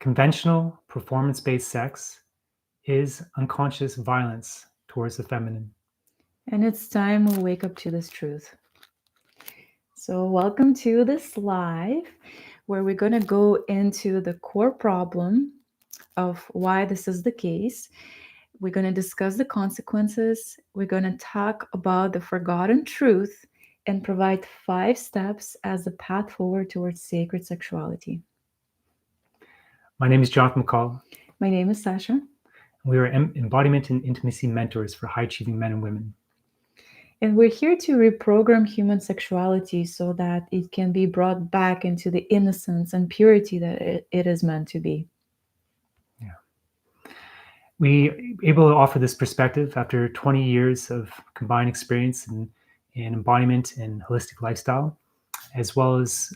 Conventional performance-based sex is unconscious violence towards the feminine. And it's time we wake up to this truth. So, welcome to this live where we're going to go into the core problem of why this is the case. We're going to discuss the consequences. We're going to talk about the forgotten truth and provide 5 steps as a path forward towards sacred sexuality. My name is Jonathan McCall. My name is Sasha. We are embodiment and intimacy mentors for high-achieving men and women. And we're here to reprogram human sexuality so that it can be brought back into the innocence and purity that it is meant to be. We able to offer this perspective after 20 years of combined experience in embodiment and holistic lifestyle, as well as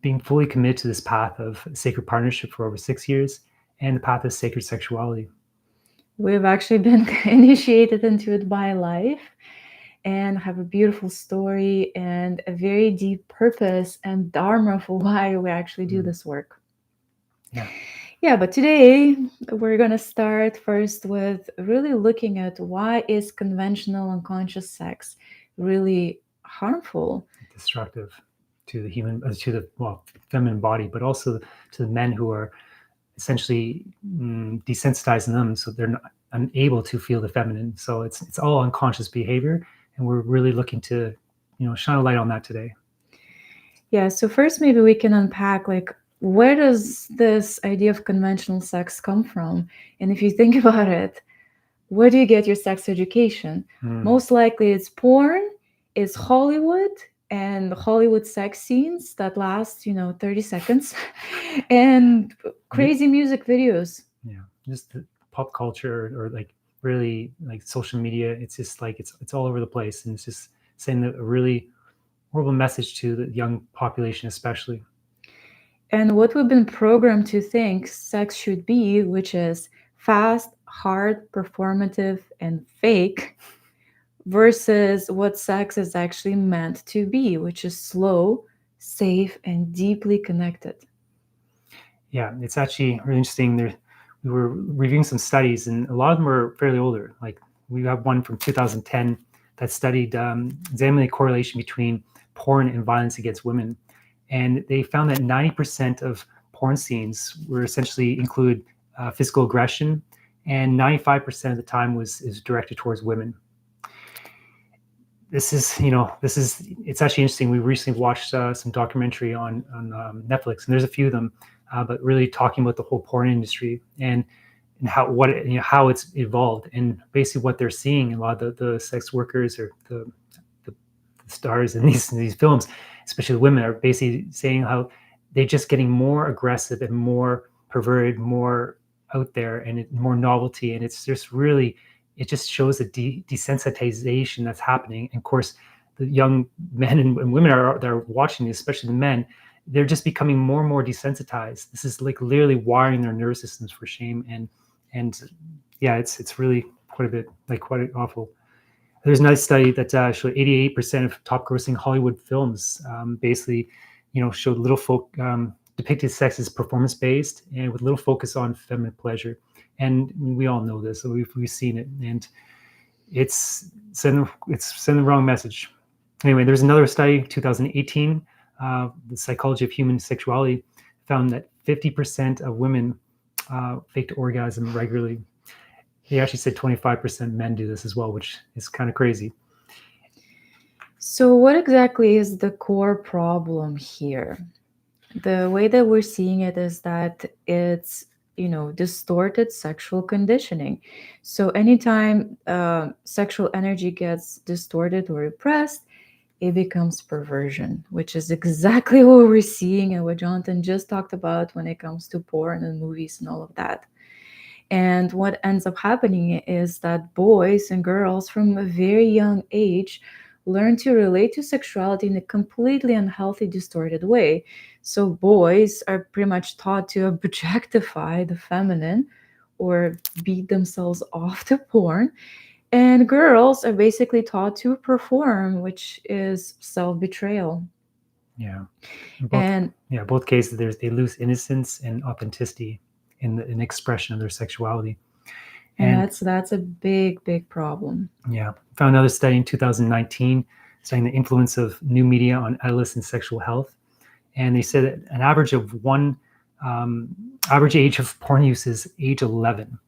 being fully committed to this path of sacred partnership for over 6 years and the path of sacred sexuality. We've actually been initiated into it by life and have a beautiful story and a very deep purpose and dharma for why we actually do this work. Yeah, but today we're going to start first with really looking at why is conventional unconscious sex really harmful, destructive to the feminine body, but also to the men who are essentially desensitizing them, so they're not unable to feel the feminine. So it's all unconscious behavior, and we're really looking to shine a light on that today. Yeah. So first, maybe we can unpack where does this idea of conventional sex come from? And if you think about it, where do you get your sex education? Most likely it's porn, it's Hollywood, and Hollywood sex scenes that last, 30 seconds, and crazy music videos. Yeah, just the pop culture or really social media. It's just it's all over the place, and it's just sending a really horrible message to the young population, especially. And what we've been programmed to think sex should be, which is fast, hard, performative, and fake, versus what sex is actually meant to be, which is slow, safe, and deeply connected. Yeah, it's actually really interesting. We were reviewing some studies, and a lot of them are fairly older. Like we have one from 2010 that studied examining the correlation between porn and violence against women. And they found that 90% of porn scenes were essentially include physical aggression, and 95% of the time is directed towards women. It's actually interesting. We recently watched some documentary on Netflix, and there's a few of them, but really talking about the whole porn industry and how it's evolved, and basically what they're seeing. A lot of the sex workers or the stars in these films, especially the women, are basically saying how they're just getting more aggressive and more perverted, more out there, and more novelty. And it's just really, it just shows the desensitization that's happening. And of course, the young men and women that are watching this, especially the men, they're just becoming more and more desensitized. This is literally wiring their nervous systems for shame. And yeah, it's really quite awful. There's another study that showed 88% of top-grossing Hollywood films basically, showed depicted sex as performance-based and with little focus on feminine pleasure. And we all know this, so we've seen it, and it's sending the wrong message. Anyway, there's another study, 2018, the Psychology of Human Sexuality, found that 50% of women faked orgasm regularly. They actually said 25% men do this as well, which is kind of crazy. So what exactly is the core problem here? The way that we're seeing it is that it's, distorted sexual conditioning. So anytime sexual energy gets distorted or repressed, it becomes perversion, which is exactly what we're seeing and what Jonathan just talked about when it comes to porn and movies and all of that. And what ends up happening is that boys and girls from a very young age learn to relate to sexuality in a completely unhealthy, distorted way. So boys are pretty much taught to objectify the feminine or beat themselves off to porn. And girls are basically taught to perform, which is self-betrayal. Yeah. Both cases, they lose innocence and authenticity. in expression of their sexuality. And that's a big problem. Yeah, found another study in 2019 studying the influence of new media on adolescent sexual health, and they said that an average of average age of porn use is age 11.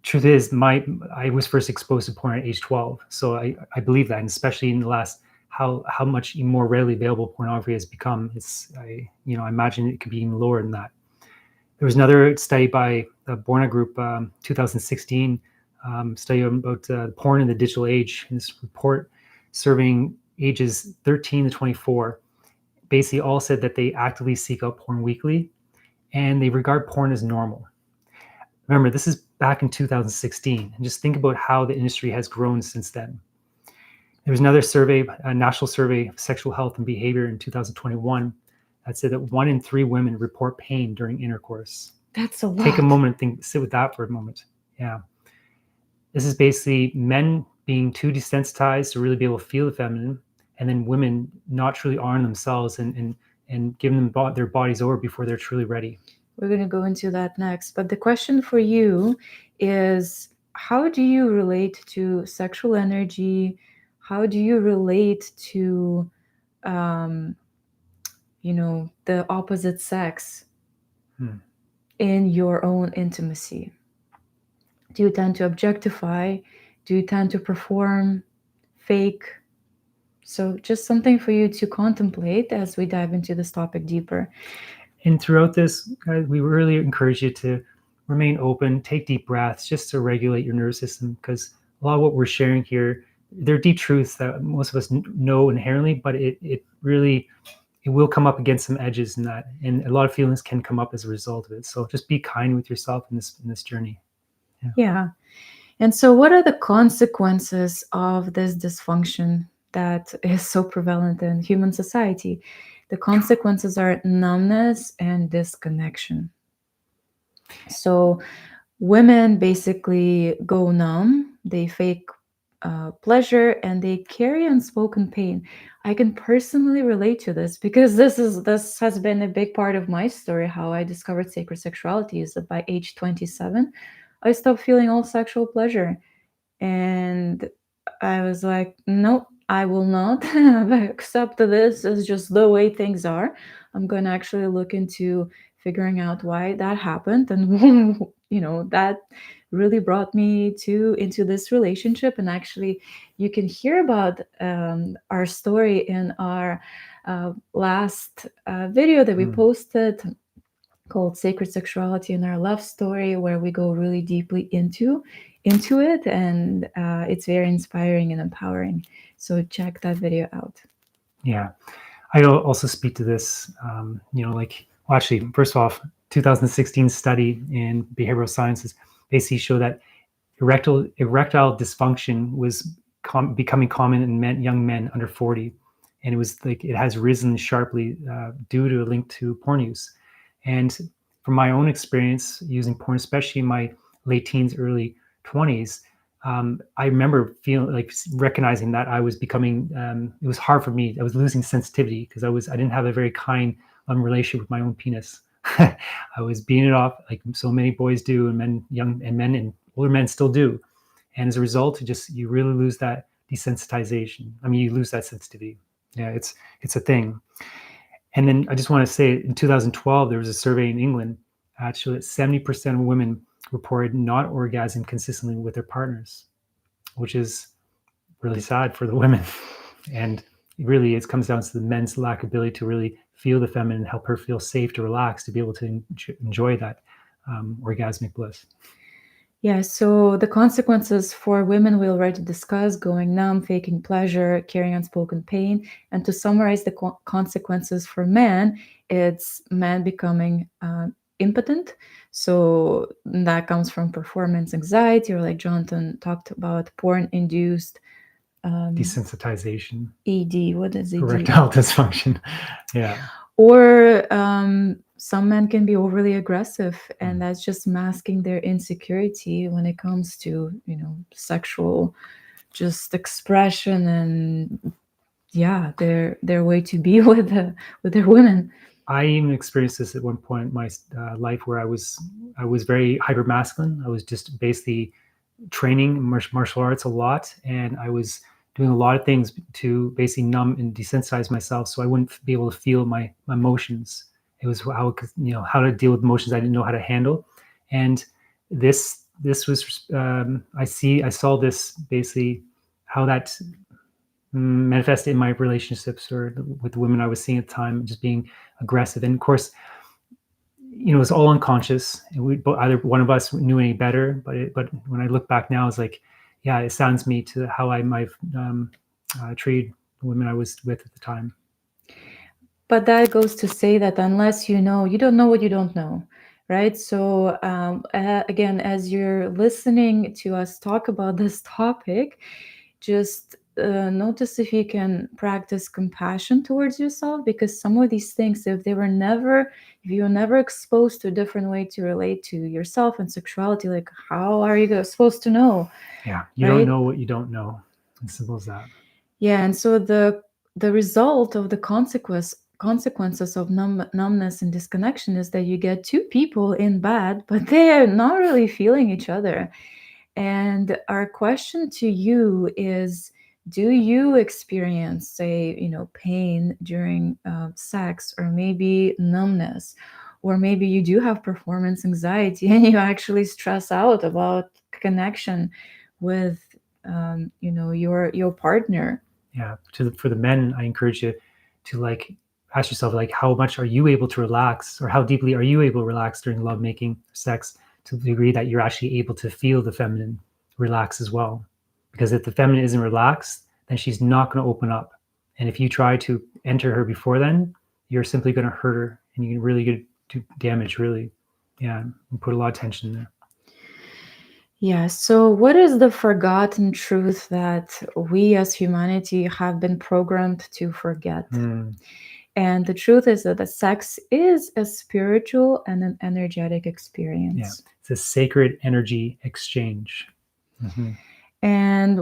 Truth is, I was first exposed to porn at age 12, so I believe that, and especially in the last how much more readily available pornography has become. I imagine it could be even lower than that. There was another study by the Borna Group, 2016, study about porn in the digital age. And this report surveying ages 13 to 24 basically all said that they actively seek out porn weekly and they regard porn as normal. Remember, this is back in 2016, and just think about how the industry has grown since then. There was another survey, a national survey of sexual health and behavior in 2021 that said that 1 in 3 women report pain during intercourse. That's a lot. Take a moment and sit with that for a moment. Yeah. This is basically men being too desensitized to really be able to feel the feminine, and then women not truly honoring themselves and giving them their bodies over before they're truly ready. We're going to go into that next. But the question for you is, how do you relate to sexual energy? How do you relate to the opposite sex in your own intimacy? Do you tend to objectify? Do you tend to perform, fake? So just something for you to contemplate as we dive into this topic deeper. And throughout this, guys, we really encourage you to remain open, take deep breaths just to regulate your nervous system, because a lot of what we're sharing here, they're deep truths that most of us know inherently, but it will come up against some edges in that, and a lot of feelings can come up as a result of it. So just be kind with yourself in this journey. Yeah. And so what are the consequences of this dysfunction that is so prevalent in human society? The consequences are numbness and disconnection. So women basically go numb, they fake pleasure, and they carry unspoken pain. I can personally relate to this because this has been a big part of my story. How I discovered sacred sexuality is that by age 27, I stopped feeling all sexual pleasure, and I was like, nope, I will not accept this as just the way things are. I'm going to actually look into figuring out why that happened, and that really brought me into this relationship. And actually, you can hear about our story in our last video that we posted called Sacred Sexuality and Our Love Story, where we go really deeply into it, and it's very inspiring and empowering. So check that video out. Yeah, I'll also speak to this. Actually, first off, 2016 study in behavioral sciences basically showed that erectile dysfunction was becoming common in young men under 40, and it has risen sharply due to a link to porn use. And from my own experience using porn, especially in my late teens, early 20s, I remember recognizing that I was becoming, it was hard for me. I was losing sensitivity because I didn't have a very kind relationship with my own penis. I was beating it off like so many boys do, and men and older men still do. And as a result, you really lose that desensitization. I mean, you lose that sensitivity. Yeah, it's a thing. And then I just want to say, in 2012, there was a survey in England that showed that 70% of women reported not orgasming consistently with their partners, which is really sad for the women. And really, it comes down to the men's lack of ability to really feel the feminine and help her feel safe to relax, to be able to enjoy that orgasmic bliss. Yeah, so the consequences for women we already discussed: going numb, faking pleasure, carrying unspoken pain. And to summarize the consequences for men, it's men becoming impotent. So that comes from performance anxiety, or like Jonathan talked about, porn-induced desensitization. ED. What is ED? Erectile dysfunction. Yeah. Or some men can be overly aggressive, and that's just masking their insecurity when it comes to sexual just expression and their way to be with their women. I even experienced this at one point in my life where I was very hyper masculine. I was just basically training martial arts a lot, and I was doing a lot of things to basically numb and desensitize myself, so I wouldn't be able to feel my emotions. It was how to deal with emotions I didn't know how to handle, and this was I saw this basically how that manifested in my relationships or with the women I was seeing at the time, just being aggressive. And of course, it was all unconscious. And either one of us knew any better, but when I look back now, it's like, yeah, it sounds me to how I might treated the women I was with at the time. But that goes to say that unless you know, you don't know what you don't know, right? So, again, as you're listening to us talk about this topic, just notice if you can practice compassion towards yourself, because some of these things, if you were never exposed to a different way to relate to yourself and sexuality, like how are you supposed to know? Yeah, you right? don't know what you don't know. As simple as that. Yeah, and so the result of the consequences of numbness and disconnection is that you get two people in bed, but they are not really feeling each other. And our question to you is, do you experience, say, pain during sex, or maybe numbness, or maybe you do have performance anxiety and you actually stress out about connection with your partner? Yeah, for the men, I encourage you to ask yourself, how much are you able to relax, or how deeply are you able to relax during lovemaking, sex, to the degree that you're actually able to feel the feminine relax as well. Because if the feminine isn't relaxed, then she's not going to open up. And if you try to enter her before then, you're simply going to hurt her, and you can really get do damage. Really, yeah, and put a lot of tension there. Yeah, so what is the forgotten truth that we as humanity have been programmed to forget? And the truth is that the sex is a spiritual and an energetic experience. Yeah, it's a sacred energy exchange. And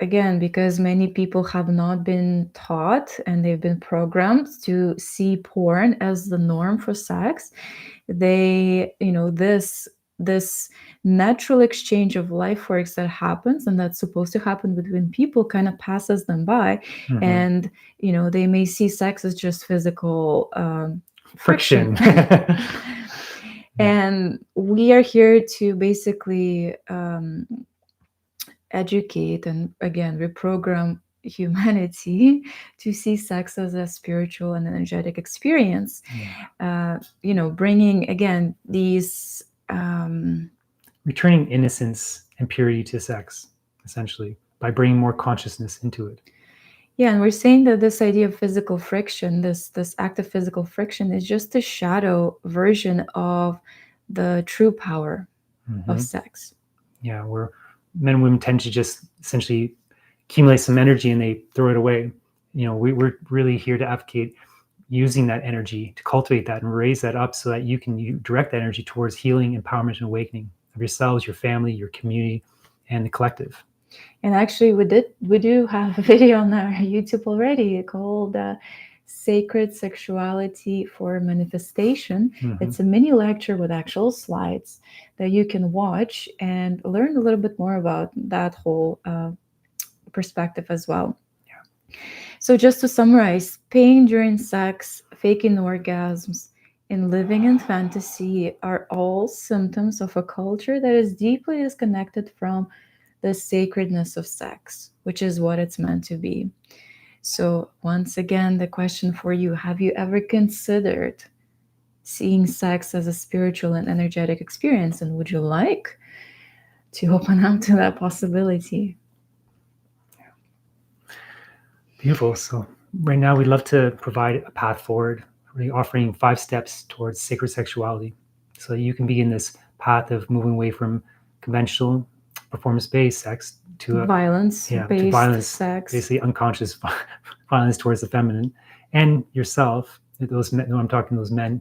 again, because many people have not been taught and they've been programmed to see porn as the norm for sex, this natural exchange of life force that happens and that's supposed to happen between people kind of passes them by. And they may see sex as just physical friction. And we are here to basically educate and, again, reprogram humanity to see sex as a spiritual and energetic experience. Bringing, again, these returning innocence and purity to sex, essentially, by bringing more consciousness into it. Yeah, and we're saying that this idea of physical friction, this act of physical friction, is just a shadow version of the true power of sex. Yeah, where men and women tend to just essentially accumulate some energy and they throw it away. We're really here to advocate using that energy to cultivate that and raise that up so that you can direct that energy towards healing, empowerment, and awakening of yourselves, your family, your community, and the collective. And actually, we do have a video on our YouTube already called Sacred Sexuality for Manifestation. It's a mini lecture with actual slides that you can watch and learn a little bit more about that whole perspective as well. Yeah. So just to summarize, pain during sex, faking orgasms, and living in fantasy are all symptoms of a culture that is deeply disconnected from the sacredness of sex, which is what it's meant to be. So once again, the question for you, have you ever considered seeing sex as a spiritual and energetic experience? And would you like to open up to that possibility? Beautiful. So right now we'd love to provide a path forward, really offering 5 steps towards sacred sexuality so that you can begin this path of moving away from conventional performance-based sex to violence-based sex, basically unconscious violence towards the feminine and yourself, those men, I'm talking those men,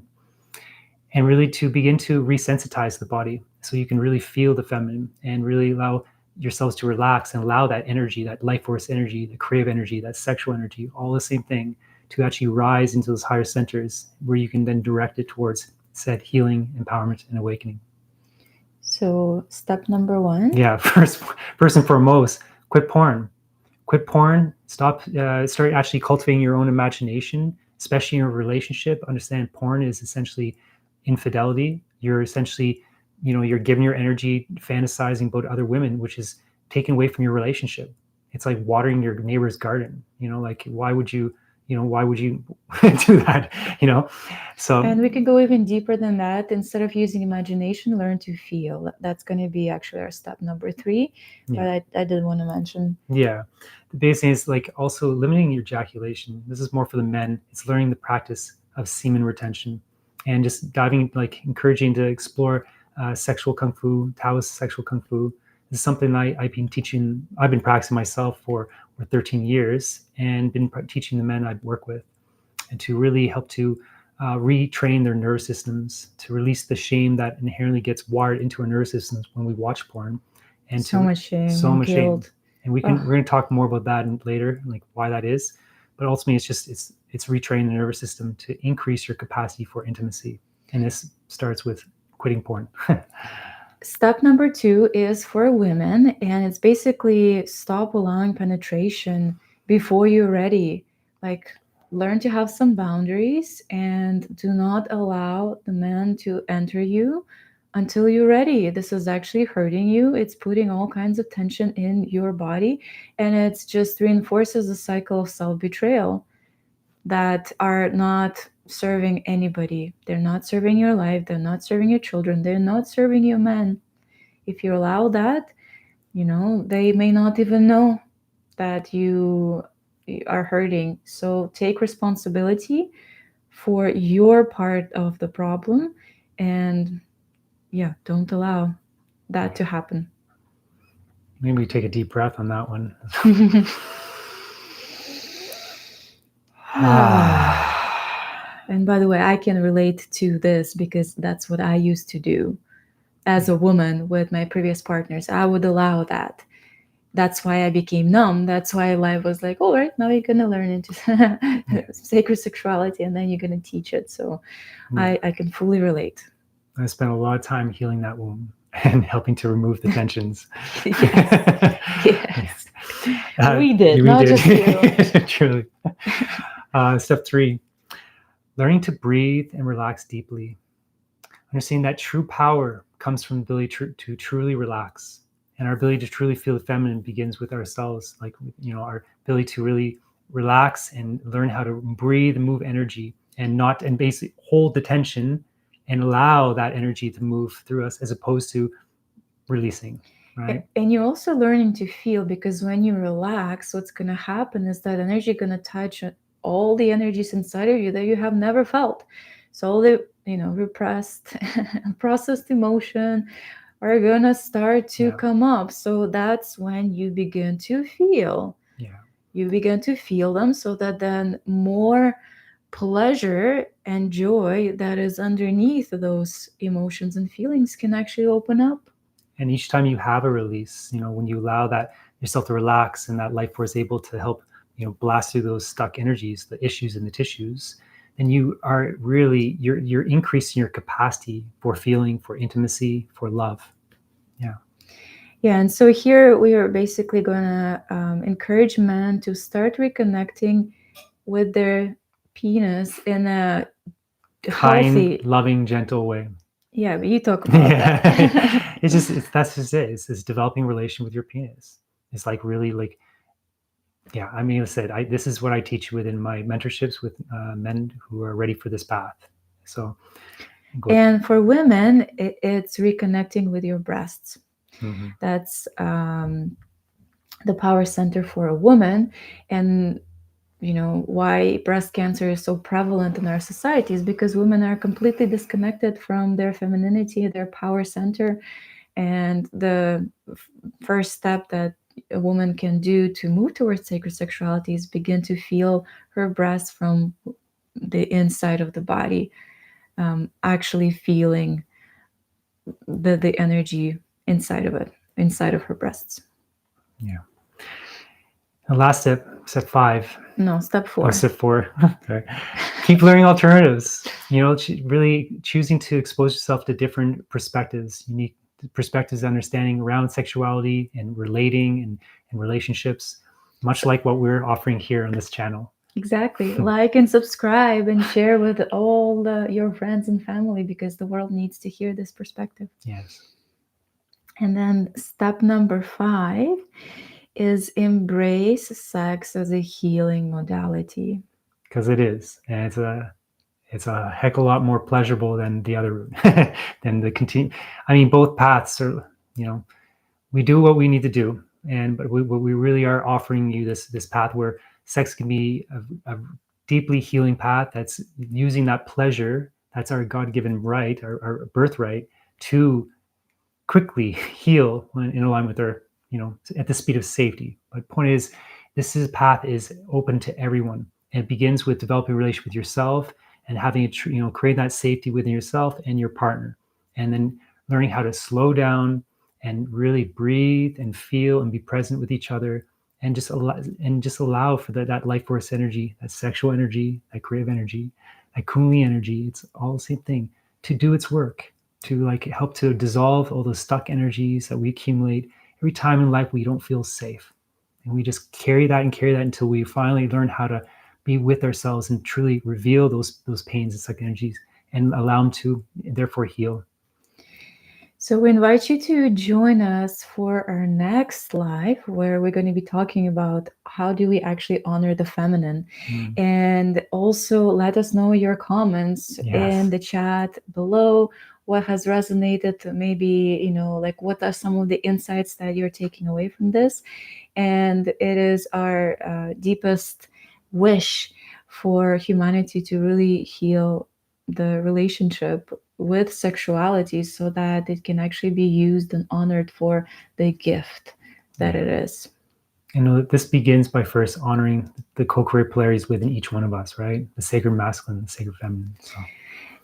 and really to begin to resensitize the body so you can really feel the feminine and really allow yourselves to relax and allow that energy, that life force energy, the creative energy, that sexual energy, all the same thing, to actually rise into those higher centers where you can then direct it towards said healing, empowerment, and awakening. So step number 1. Yeah, first and foremost, quit porn. Quit porn. Stop. Start actually cultivating your own imagination, especially in a relationship. Understand, porn is essentially infidelity. You're essentially, you're giving your energy fantasizing about other women, which is taken away from your relationship. It's like watering your neighbor's garden. Like, why would you do that? So. And we can go even deeper than that. Instead of using imagination, learn to feel. That's going to be actually our step number 3. Yeah. But I did want to mention. Yeah. The biggest thing is like also limiting your ejaculation. This is more for the men. It's learning the practice of semen retention and just diving, like encouraging to explore sexual kung fu, Taoist sexual kung fu. This is something I've been practicing myself for 13 years and been teaching the men I work with, and to really help to retrain their nervous systems, to release the shame that inherently gets wired into our nervous systems when we watch porn. And so much shame, shame. And we're going to talk more about that later, like why that is. But ultimately, it's retraining the nervous system to increase your capacity for intimacy. And this starts with quitting porn. Step number 2 is for women, and it's basically stop allowing penetration before you're ready. Like, learn to have some boundaries and do not allow the man to enter you until you're ready. This is actually hurting you. It's putting all kinds of tension in your body, and it's just reinforces the cycle of self-betrayal that are not serving anybody. They're not serving your life. They're not serving your children. They're not serving your men. If you allow that, they may not even know that you are hurting. So take responsibility for your part of the problem, and don't allow that to happen. Maybe we take a deep breath on that one. And by the way, I can relate to this because that's what I used to do as a woman with my previous partners. I would allow that. That's why I became numb. That's why life was like, all right, now you're going to learn into sacred sexuality, and then you're going to teach it. So I can fully relate. I spent a lot of time healing that wound and helping to remove the tensions. Yes. We did, not just you. Truly. Step 3, learning to breathe and relax deeply. Understanding that true power comes from the ability to truly relax. And our ability to truly feel the feminine begins with ourselves, like, our ability to really relax and learn how to breathe and move energy and basically hold the tension and allow that energy to move through us as opposed to releasing, right? And you're also learning to feel, because when you relax, what's going to happen is that energy going to touch all the energies inside of you that you have never felt. So all the, repressed, processed emotion are going to start to come up. So that's when you begin to feel. Yeah. You begin to feel them, so that then more pleasure and joy that is underneath those emotions and feelings can actually open up. And each time you have a release, when you allow that yourself to relax and that life force is able to help, blast through those stuck energies, the issues in the tissues, then you are really, you're increasing your capacity for feeling, for intimacy, for love. Yeah, and so here we are basically going to encourage men to start reconnecting with their penis in a healthy, kind, loving, gentle way. Yeah, but you talk about that. That's just it. It's this developing relation with your penis. It's like really like, I mean, I said, this is what I teach within my mentorships with men who are ready for this path. So, and for women, it's reconnecting with your breasts. Mm-hmm. That's the power center for a woman. And why breast cancer is so prevalent in our society is because women are completely disconnected from their femininity, their power center. And the first step that a woman can do to move towards sacred sexuality is begin to feel her breasts from the inside of the body, actually feeling the energy inside of it, inside of her breasts. Yeah. The last step 5, No, step Oh, 4. step 4. Okay. Keep learning alternatives. Really choosing to expose yourself to different perspectives, unique perspectives, understanding around sexuality and relating and relationships, much like what we're offering here on this channel. Exactly. Like and subscribe and share with all your friends and family, because the world needs to hear this perspective. Yes. And then step number 5 is embrace sex as a healing modality. Because it is, and it's a heck of a lot more pleasurable than the other than the continue. I mean, both paths are, we do what we need to do, but we really are offering you this path where sex can be a deeply healing path that's using that pleasure, that's our God-given right, our birthright, to quickly heal when in alignment with our, at the speed of safety. But point is, path is open to everyone. And it begins with developing a relationship with yourself and having create that safety within yourself and your partner, and then learning how to slow down and really breathe and feel and be present with each other, and just allow for that life force energy, that sexual energy, that creative energy, that kundalini energy. It's all the same thing, to do its work, to help to dissolve all those stuck energies that we accumulate every time in life we don't feel safe. And we just carry that until we finally learn how to be with ourselves and truly reveal those pains and stuck energies and allow them to therefore heal. So we invite you to join us for our next live, where we're going to be talking about how do we actually honor the feminine. And also let us know your comments in the chat below. What has resonated, maybe, like what are some of the insights that you're taking away from this. And it is our deepest wish for humanity to really heal the relationship with sexuality, so that it can actually be used and honored for the gift that it is. This begins by first honoring the co-creative polarities within each one of us, right? The sacred masculine, the sacred feminine. So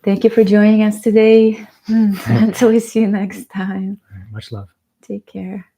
thank you for joining us today. Until we see you next time. much love. Take care.